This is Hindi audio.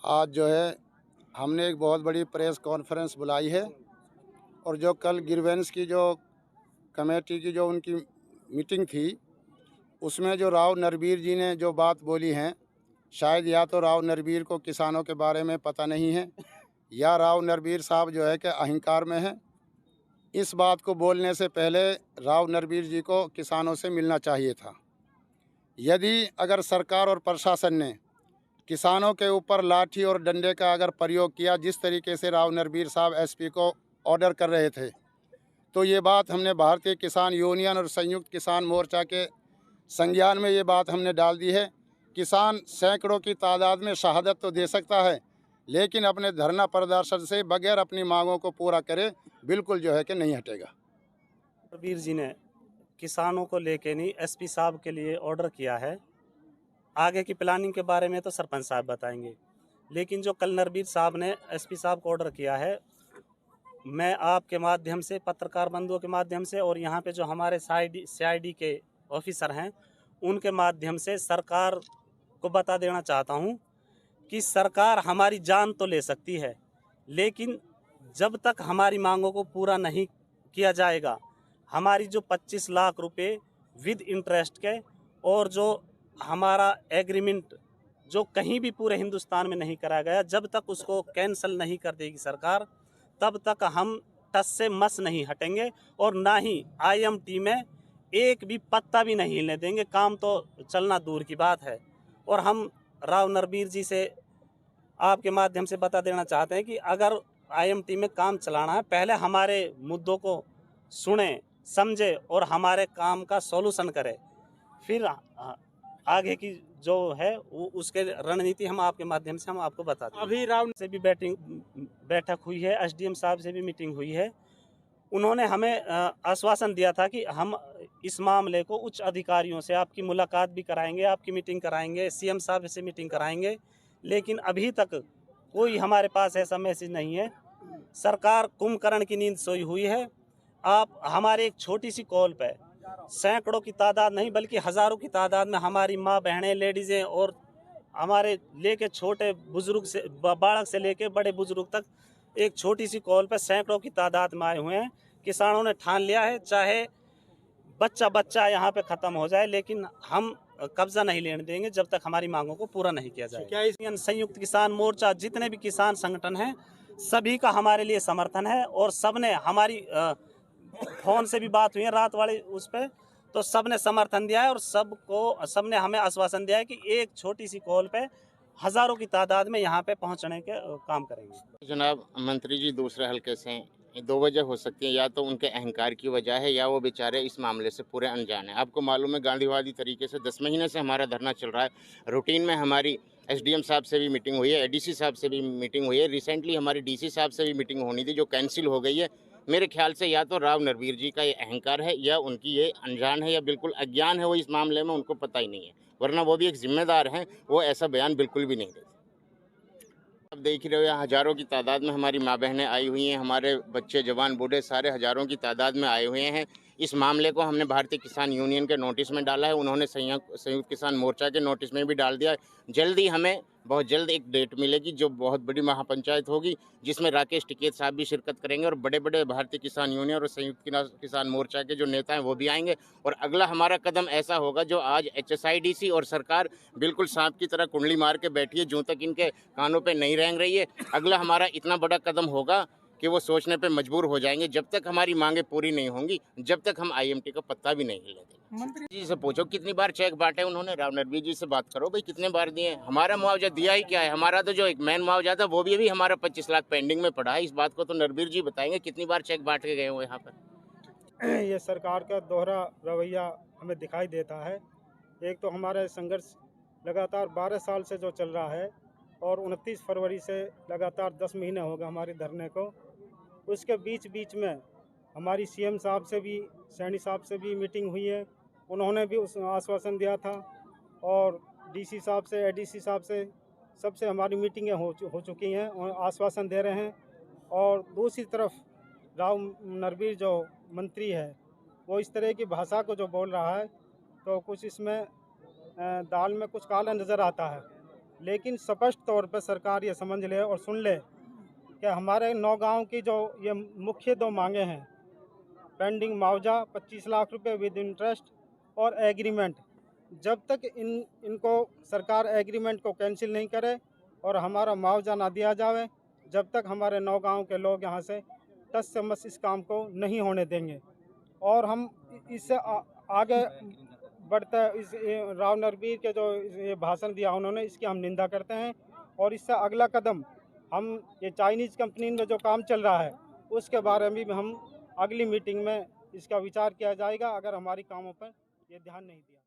आज जो है हमने एक बहुत बड़ी प्रेस कॉन्फ्रेंस बुलाई है और जो कल ग्रीवेंस की जो कमेटी की जो उनकी मीटिंग थी उसमें जो राव नरबीर जी ने जो बात बोली हैं, शायद या तो राव नरबीर को किसानों के बारे में पता नहीं है या राव नरबीर साहब जो है कि अहंकार में है। इस बात को बोलने से पहले राव नरबीर जी को किसानों से मिलना चाहिए था। यदि अगर सरकार और प्रशासन ने किसानों के ऊपर लाठी और डंडे का अगर प्रयोग किया, जिस तरीके से राव नरबीर साहब एसपी को ऑर्डर कर रहे थे, तो ये बात हमने भारतीय किसान यूनियन और संयुक्त किसान मोर्चा के संज्ञान में ये बात हमने डाल दी है। किसान सैकड़ों की तादाद में शहादत तो दे सकता है, लेकिन अपने धरना प्रदर्शन से बगैर अपनी मांगों को पूरा करे बिल्कुल जो है कि नहीं हटेगा। नरबीर जी ने किसानों को लेके नहीं, एसपी साहब के लिए ऑर्डर किया है। आगे की प्लानिंग के बारे में तो सरपंच साहब बताएंगे, लेकिन जो कल नरबीर साहब ने एसपी साहब को ऑर्डर किया है, मैं आपके माध्यम से, पत्रकार बंधुओं के माध्यम से और यहाँ पे जो हमारे सीआईडी के ऑफिसर हैं उनके माध्यम से सरकार को बता देना चाहता हूँ कि सरकार हमारी जान तो ले सकती है, लेकिन जब तक हमारी मांगों को पूरा नहीं किया जाएगा, हमारी जो 25 लाख रुपए विद इंटरेस्ट के और जो हमारा एग्रीमेंट जो कहीं भी पूरे हिंदुस्तान में नहीं करा गया, जब तक उसको कैंसिल नहीं कर देगी सरकार, तब तक हम टस से मस नहीं हटेंगे और ना ही आईएमटी में एक भी पत्ता भी नहीं हिलने देंगे। काम तो चलना दूर की बात है। और हम राव नरबीर जी से आपके माध्यम से बता देना चाहते हैं कि अगर आईएमटी में काम चलाना है, पहले हमारे मुद्दों को सुने, समझे और हमारे काम का सॉल्यूशन करे, फिर आगे की जो है वो उसके रणनीति हम आपके माध्यम से हम आपको बताते हैं। अभी राव से भी बैठक हुई है, एसडीएम साहब से भी मीटिंग हुई है। उन्होंने हमें आश्वासन दिया था कि हम इस मामले को उच्च अधिकारियों से आपकी मुलाकात भी कराएंगे, आपकी मीटिंग कराएंगे, सीएम साहब से मीटिंग कराएंगे, लेकिन अभी तक कोई हमारे पास ऐसा मैसेज नहीं है। सरकार कुंभकर्ण की नींद सोई हुई है। आप हमारे एक छोटी सी कॉल पे सैकड़ों की तादाद नहीं बल्कि हज़ारों की तादाद में हमारी माँ बहनें, लेडीज़ें और हमारे लेके छोटे बुजुर्ग से बालक से लेके बड़े बुजुर्ग तक एक छोटी सी कॉल पे सैकड़ों की तादाद में आए हुए हैं। किसानों ने ठान लिया है, चाहे बच्चा बच्चा यहाँ पे ख़त्म हो जाए, लेकिन हम कब्जा नहीं लेने देंगे जब तक हमारी मांगों को पूरा नहीं किया जाए। क्या इस संयुक्त किसान मोर्चा जितने भी किसान संगठन हैं सभी का हमारे लिए समर्थन है और सबने हमारी फोन से भी बात हुई है रात वाले उस पर, तो सबने समर्थन दिया है और सबने हमें आश्वासन दिया है कि एक छोटी सी कॉल पे हज़ारों की तादाद में यहाँ पे पहुँचने के काम करेंगे। जनाब मंत्री जी दूसरे हल्के से हैं, ये दो वजह हो सकती है, या तो उनके अहंकार की वजह है या वो बेचारे इस मामले से पूरे अनजान है। आपको मालूम है गांधीवादी तरीके से 10 महीने से हमारा धरना चल रहा है। रूटीन में हमारी एसडीएम साहब से भी मीटिंग हुई है, एडीसी साहब से भी मीटिंग हुई है, रिसेंटली हमारी डीसी साहब से भी मीटिंग होनी थी जो कैंसिल हो गई है। मेरे ख्याल से या तो राव नरबीर जी का ये अहंकार है या उनकी ये अनजान है या बिल्कुल अज्ञान है, वो इस मामले में उनको पता ही नहीं है, वरना वो भी एक जिम्मेदार हैं, वो ऐसा बयान बिल्कुल भी नहीं देते। अब देख ही रहे हो हज़ारों की तादाद में हमारी माँ बहनें आई हुई हैं, हमारे बच्चे जवान बूढ़े सारे हज़ारों की तादाद में आए हुए हैं। इस मामले को हमने भारतीय किसान यूनियन के नोटिस में डाला है, उन्होंने संयुक्त किसान मोर्चा के नोटिस में भी डाल दिया है। जल्द ही हमें बहुत जल्द एक डेट मिलेगी जो बहुत बड़ी महापंचायत होगी, जिसमें राकेश टिकैत साहब भी शिरकत करेंगे और बड़े बड़े भारतीय किसान यूनियन और संयुक्त किसान मोर्चा के जो नेता हैं वो भी आएंगे। और अगला हमारा कदम ऐसा होगा जो आज एचएसआईडीसी और सरकार बिल्कुल सांप की तरह कुंडली मार के बैठी है, जो तक इनके कानों पे नहीं रेंग रही है। अगला हमारा इतना बड़ा कदम होगा कि वो सोचने पे मजबूर हो जाएंगे। जब तक हमारी मांगे पूरी नहीं होंगी, जब तक हम आईएमटी का पत्ता भी नहीं हिलेंगे। मंत्री जी से पूछो कितनी बार चेक बांटे उन्होंने, राव नरबीर जी से बात करो भाई कितने बार दिए। हमारा मुआवजा दिया ही क्या है? हमारा तो जो एक मेन मुआवजा था वो भी अभी हमारा 25 लाख पेंडिंग में पड़ा है। इस बात को तो नरबीर जी बताएंगे कितनी बार चेक बांट के गए हो यहाँ पर। ये सरकार का दोहरा रवैया हमें दिखाई देता है। एक तो हमारा संघर्ष लगातार 12 साल से जो चल रहा है और 29 फरवरी से लगातार 10 महीने हो गए हमारे धरने को। उसके बीच में हमारी सीएम साहब से भी, सैनी साहब से भी मीटिंग हुई है, उन्होंने भी उस आश्वासन दिया था और डीसी साहब से, एडीसी साहब से, सबसे हमारी मीटिंगें हो चुकी हैं और आश्वासन दे रहे हैं। और दूसरी तरफ राव नरबीर जो मंत्री है वो इस तरह की भाषा को जो बोल रहा है तो कुछ इसमें दाल में कुछ काला नज़र आता है। लेकिन स्पष्ट तौर पर सरकार ये समझ ले और सुन ले कि हमारे नौगांव की जो ये मुख्य दो मांगे हैं, पेंडिंग मुआवजा 25 लाख रुपए विद इंटरेस्ट और एग्रीमेंट, जब तक इनको सरकार एग्रीमेंट को कैंसिल नहीं करे और हमारा मुआवजा ना दिया जावे, जब तक हमारे नौगांव के लोग यहाँ से टस से मस इस काम को नहीं होने देंगे। और हम इससे आगे बढ़ते इस राव नरबीर के जो ये भाषण दिया उन्होंने, इसकी हम निंदा करते हैं। और इससे अगला कदम हम ये चाइनीज़ कंपनी में जो काम चल रहा है उसके बारे में भी हम अगली मीटिंग में इसका विचार किया जाएगा, अगर हमारी कामों पर ये ध्यान नहीं दिया।